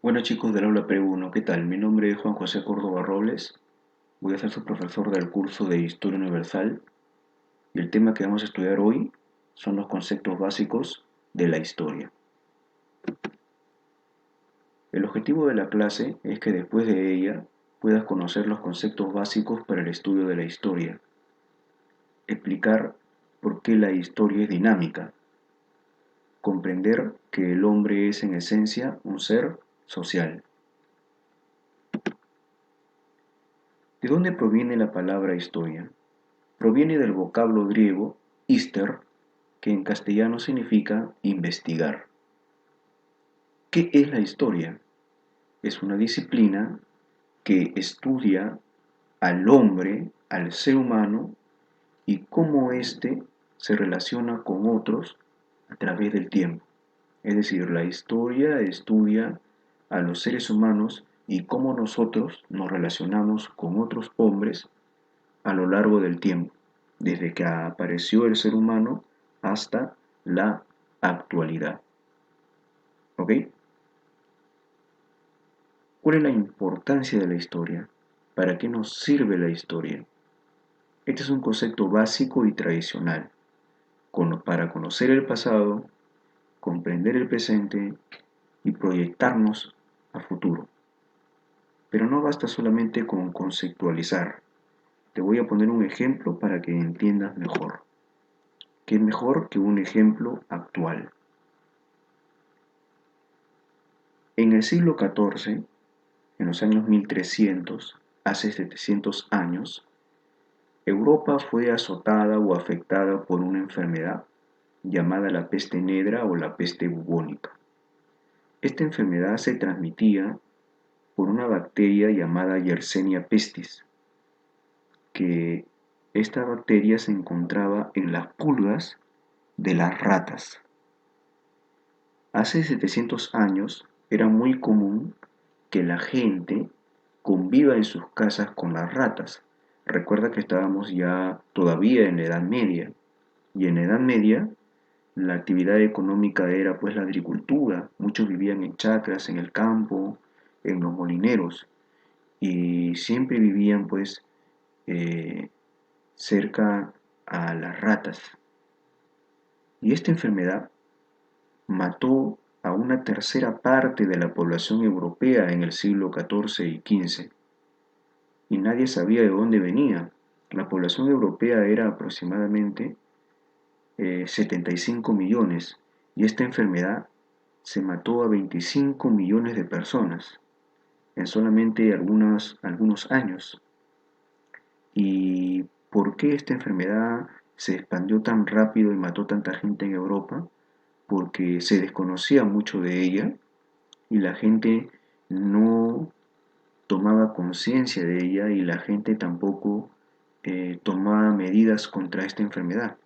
Bueno chicos del aula P1, ¿qué tal? Mi nombre es Juan José Córdoba Robles, voy a ser su profesor del curso de Historia Universal y el tema que vamos a estudiar hoy son los conceptos básicos de la historia. El objetivo de la clase es que después de ella puedas conocer los conceptos básicos para el estudio de la historia, explicar por qué la historia es dinámica, comprender que el hombre es en esencia un ser social. ¿De dónde proviene la palabra historia? Proviene del vocablo griego "hister", que en castellano significa investigar. ¿Qué es la historia? Es una disciplina que estudia al hombre, al ser humano, y cómo éste se relaciona con otros a través del tiempo. Es decir, la historia estudia a los seres humanos y cómo nosotros nos relacionamos con otros hombres a lo largo del tiempo, desde que apareció el ser humano hasta la actualidad. ¿Ok? ¿Cuál es la importancia de la historia? ¿Para qué nos sirve la historia? Este es un concepto básico y tradicional para conocer el pasado, comprender el presente y proyectarnos a futuro. Pero no basta solamente con conceptualizar. Te voy a poner un ejemplo para que entiendas mejor. ¿Qué mejor que un ejemplo actual? En el siglo XIV, en los años 1300, hace 700 años, Europa fue azotada o afectada por una enfermedad llamada la peste negra o la peste bubónica. Esta enfermedad se transmitía por una bacteria llamada Yersinia pestis, que esta bacteria se encontraba en las pulgas de las ratas. Hace 700 años era muy común que la gente conviva en sus casas con las ratas. Recuerda que estábamos ya todavía en la Edad Media, y en la Edad Media la actividad económica era pues la agricultura. Muchos vivían en chacras, en el campo, en los molineros, y siempre vivían pues eh, cerca a las ratas. Y esta enfermedad mató a una tercera parte de la población europea en el siglo XIV y XV, y nadie sabía de dónde venía. La población europea era aproximadamente 75 millones, y esta enfermedad se mató a 25 millones de personas en solamente algunos años. ¿Y por qué esta enfermedad se expandió tan rápido y mató tanta gente en Europa? Porque se desconocía mucho de ella y la gente no tomaba conciencia de ella, y la gente tampoco tomaba medidas contra esta enfermedad.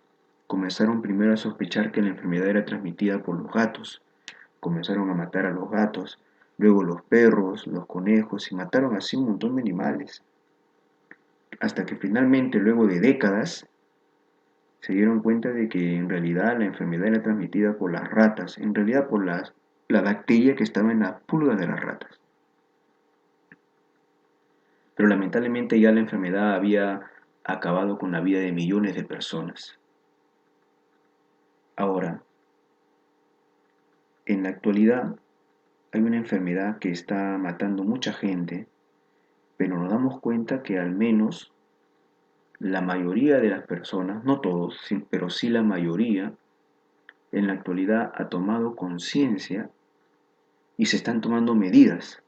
Comenzaron primero a sospechar que la enfermedad era transmitida por los gatos. Comenzaron a matar a los gatos, luego los perros, los conejos, y mataron así un montón de animales. Hasta que finalmente, luego de décadas, se dieron cuenta de que en realidad la enfermedad era transmitida por las ratas, en realidad por la bacteria que estaba en las pulgas de las ratas. Pero lamentablemente ya la enfermedad había acabado con la vida de millones de personas. Ahora, en la actualidad hay una enfermedad que está matando mucha gente, pero nos damos cuenta que al menos la mayoría de las personas, no todos, pero sí la mayoría, en la actualidad ha tomado conciencia y se están tomando medidas.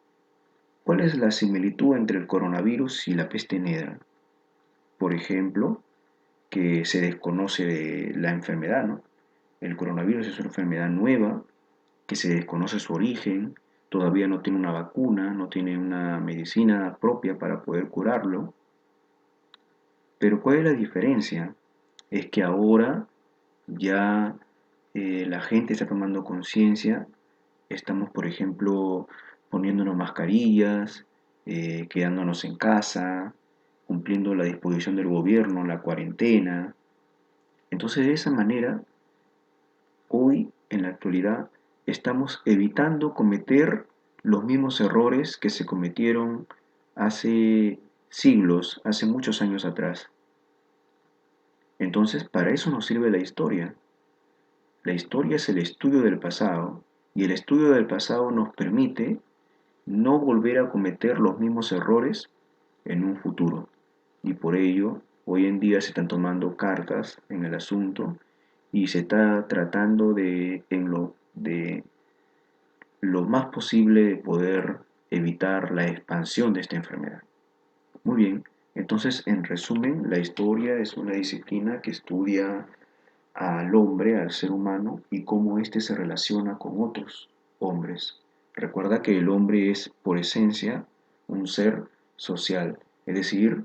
¿Cuál es la similitud entre el coronavirus y la peste negra? Por ejemplo, que se desconoce de la enfermedad, ¿no? El coronavirus es una enfermedad nueva, que se desconoce su origen, todavía no tiene una vacuna, no tiene una medicina propia para poder curarlo. Pero ¿cuál es la diferencia? Es que ahora ya la gente está tomando conciencia. Estamos, por ejemplo, poniéndonos mascarillas, quedándonos en casa, cumpliendo la disposición del gobierno, la cuarentena. Entonces, de esa manera, hoy, en la actualidad, estamos evitando cometer los mismos errores que se cometieron hace siglos, hace muchos años atrás. Entonces, para eso nos sirve la historia. La historia es el estudio del pasado y el estudio del pasado nos permite no volver a cometer los mismos errores en un futuro. Y por ello, hoy en día se están tomando cartas en el asunto y se está tratando de lo más posible de poder evitar la expansión de esta enfermedad. Muy bien, entonces en resumen, la historia es una disciplina que estudia al hombre, al ser humano, y cómo éste se relaciona con otros hombres. Recuerda que el hombre es, por esencia, un ser social, es decir,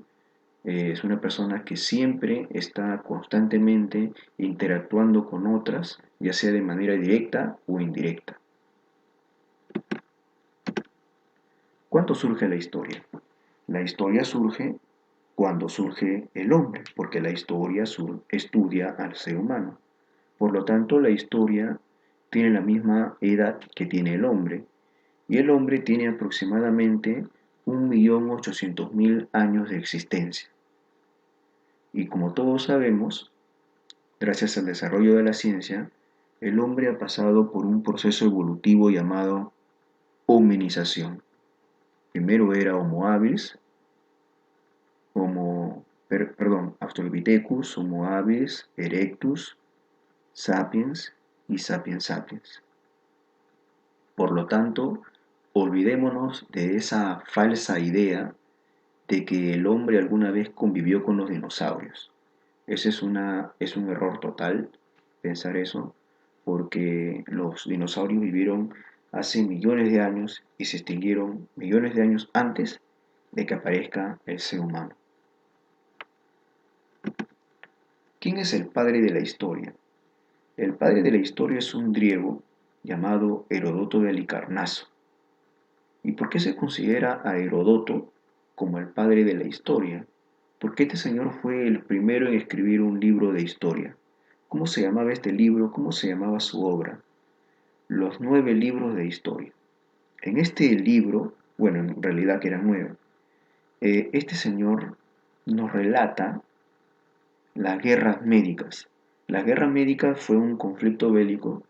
es una persona que siempre está constantemente interactuando con otras, ya sea de manera directa o indirecta. ¿Cuándo surge la historia? La historia surge cuando surge el hombre, porque la historia estudia al ser humano. Por lo tanto, la historia tiene la misma edad que tiene el hombre, y el hombre tiene aproximadamente 1.800.000 años de existencia. Y como todos sabemos, gracias al desarrollo de la ciencia, el hombre ha pasado por un proceso evolutivo llamado hominización. Primero era Homo habilis, Australopithecus, Homo habilis, Erectus, Sapiens y Sapiens sapiens. Por lo tanto, olvidémonos de esa falsa idea de que el hombre alguna vez convivió con los dinosaurios. Ese es un error total pensar eso, porque los dinosaurios vivieron hace millones de años y se extinguieron millones de años antes de que aparezca el ser humano. ¿Quién es el padre de la historia? El padre de la historia es un griego llamado Heródoto de Halicarnaso. ¿Y por qué se considera a Heródoto como el padre de la historia? Porque este señor fue el primero en escribir un libro de historia. ¿Cómo se llamaba este libro? ¿Cómo se llamaba su obra? Los 9 libros de historia. En este libro, bueno, en realidad que eran 9, este señor nos relata las guerras médicas. La guerra médica fue un conflicto bélico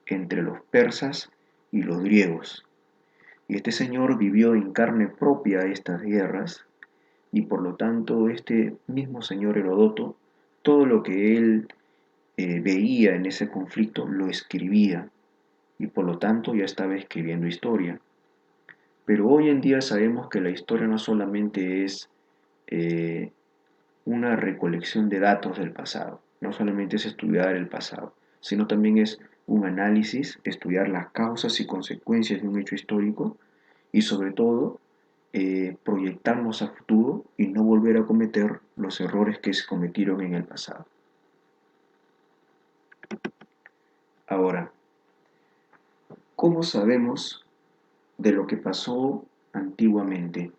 entre los persas y los griegos. Y este señor vivió en carne propia estas guerras y por lo tanto este mismo señor Herodoto, todo lo que él veía en ese conflicto lo escribía y por lo tanto ya estaba escribiendo historia. Pero hoy en día sabemos que la historia no solamente es eh, una recolección de datos del pasado, no solamente es estudiar el pasado, sino también es un análisis, estudiar las causas y consecuencias de un hecho histórico y sobre todo proyectarnos a futuro y no volver a cometer los errores que se cometieron en el pasado. Ahora, ¿cómo sabemos de lo que pasó antiguamente?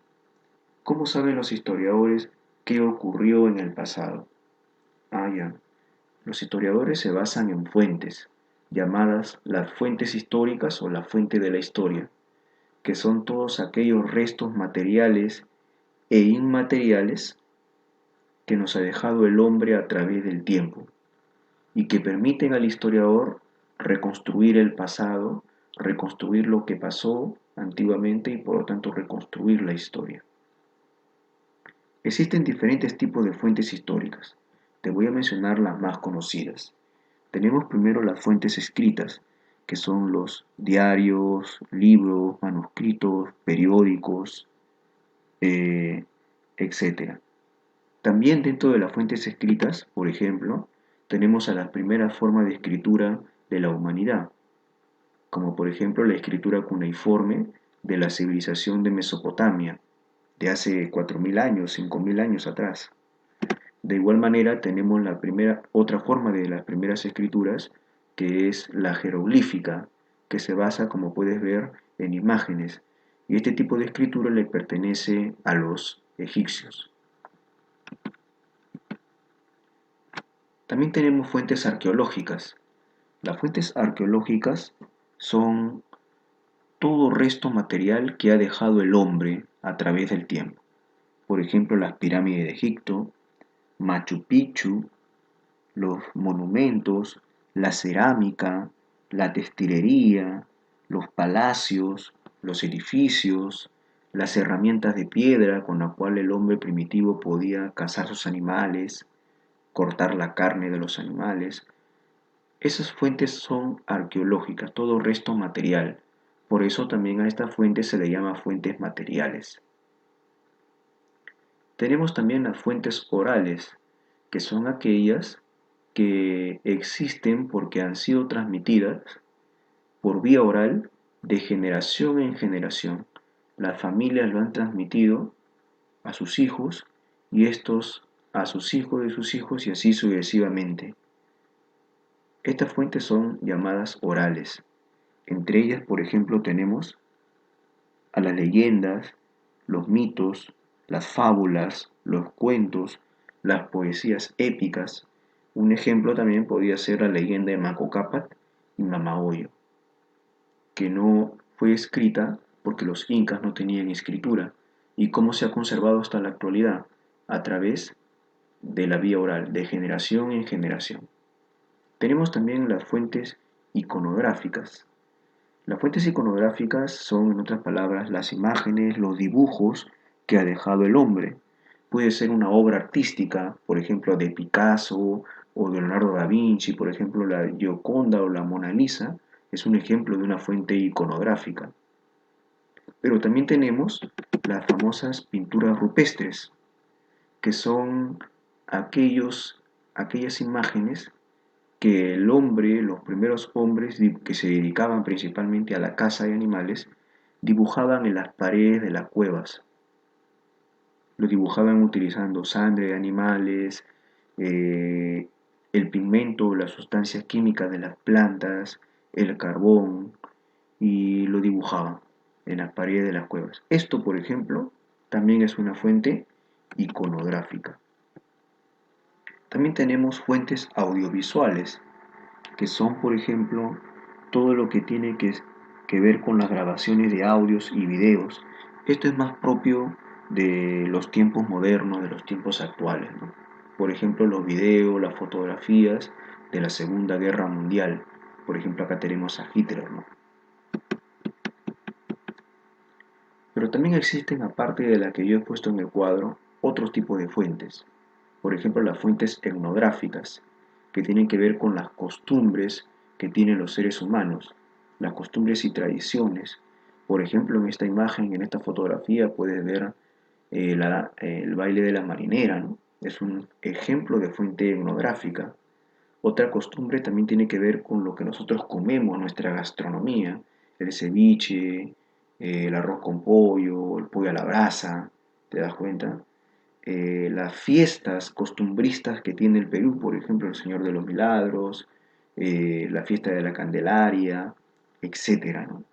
¿Cómo saben los historiadores qué ocurrió en el pasado? Ya. Los historiadores se basan en fuentes, llamadas las fuentes históricas o la fuente de la historia, que son todos aquellos restos materiales e inmateriales que nos ha dejado el hombre a través del tiempo y que permiten al historiador reconstruir el pasado, reconstruir lo que pasó antiguamente y por lo tanto reconstruir la historia. Existen diferentes tipos de fuentes históricas. Te voy a mencionar las más conocidas. Tenemos primero las fuentes escritas, que son los diarios, libros, manuscritos, periódicos, etc. También dentro de las fuentes escritas, por ejemplo, tenemos a las primeras formas de escritura de la humanidad, como por ejemplo la escritura cuneiforme de la civilización de Mesopotamia, de hace 4.000 años, 5.000 años atrás. De igual manera tenemos otra forma de las primeras escrituras, que es la jeroglífica, que se basa, como puedes ver, en imágenes. Y este tipo de escritura le pertenece a los egipcios. También tenemos fuentes arqueológicas. Las fuentes arqueológicas son todo resto material que ha dejado el hombre a través del tiempo. Por ejemplo, las pirámides de Egipto, Machu Picchu, los monumentos, la cerámica, la textilería, los palacios, los edificios, las herramientas de piedra con la cual el hombre primitivo podía cazar sus animales, cortar la carne de los animales. Esas fuentes son arqueológicas, todo resto material. Por eso también a estas fuentes se le llama fuentes materiales. Tenemos también las fuentes orales, que son aquellas que existen porque han sido transmitidas por vía oral de generación en generación. Las familias lo han transmitido a sus hijos y estos a sus hijos de sus hijos y así sucesivamente. Estas fuentes son llamadas orales. Entre ellas, por ejemplo, tenemos a las leyendas, los mitos, las fábulas, los cuentos, las poesías épicas. Un ejemplo también podría ser la leyenda de Manco Cápac y Mamahoyo, que no fue escrita porque los incas no tenían escritura. ¿Y cómo se ha conservado hasta la actualidad? A través de la vía oral, de generación en generación. Tenemos también las fuentes iconográficas. Las fuentes iconográficas son, en otras palabras, las imágenes, los dibujos que ha dejado el hombre. Puede ser una obra artística, por ejemplo, de Picasso o de Leonardo da Vinci, por ejemplo, la Gioconda o la Mona Lisa, es un ejemplo de una fuente iconográfica. Pero también tenemos las famosas pinturas rupestres, que son aquellas imágenes que el hombre, los primeros hombres que se dedicaban principalmente a la caza de animales, dibujaban en las paredes de las cuevas. Lo dibujaban utilizando sangre de animales, eh, el pigmento, las sustancias químicas de las plantas, el carbón, y lo dibujaban en las paredes de las cuevas. Esto, por ejemplo, también es una fuente iconográfica. También tenemos fuentes audiovisuales, que son, por ejemplo, todo lo que tiene que ver con las grabaciones de audios y videos. Esto es más propio de los tiempos modernos, de los tiempos actuales, ¿no? Por ejemplo, los videos, las fotografías de la Segunda Guerra Mundial. Por ejemplo, acá tenemos a Hitler, ¿no? Pero también existen, aparte de la que yo he puesto en el cuadro, otros tipos de fuentes. Por ejemplo, las fuentes etnográficas, que tienen que ver con las costumbres que tienen los seres humanos, las costumbres y tradiciones. Por ejemplo, en esta imagen, en esta fotografía, puedes ver el baile de la marinera, ¿no? Es un ejemplo de fuente etnográfica. Otra costumbre también tiene que ver con lo que nosotros comemos, nuestra gastronomía, el ceviche, el arroz con pollo, el pollo a la brasa, ¿te das cuenta? Las fiestas costumbristas que tiene el Perú, por ejemplo, el Señor de los Milagros, la fiesta de la Candelaria, etcétera, ¿no?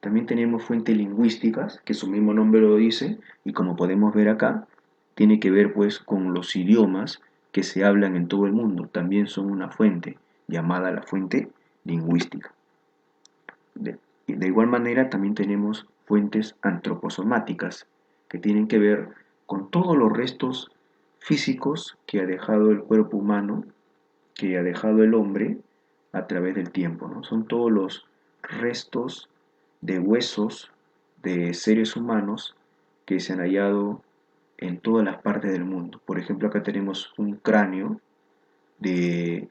También tenemos fuentes lingüísticas, que su mismo nombre lo dice, y como podemos ver acá, tiene que ver pues con los idiomas que se hablan en todo el mundo. También son una fuente, llamada la fuente lingüística. De igual manera también tenemos fuentes antroposomáticas, que tienen que ver con todos los restos físicos que ha dejado el cuerpo humano, que ha dejado el hombre a través del tiempo, ¿no? Son todos los restos de huesos de seres humanos que se han hallado en todas las partes del mundo. Por ejemplo, acá tenemos un cráneo de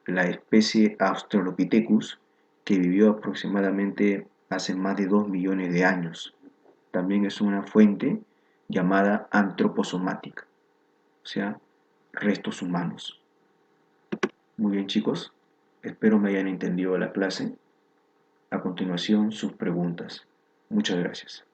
la especie Australopithecus que vivió aproximadamente hace más de 2 millones de años. También es una fuente llamada antroposomática, o sea, restos humanos. Muy bien, chicos, espero me hayan entendido la clase. A continuación, sus preguntas. Muchas gracias.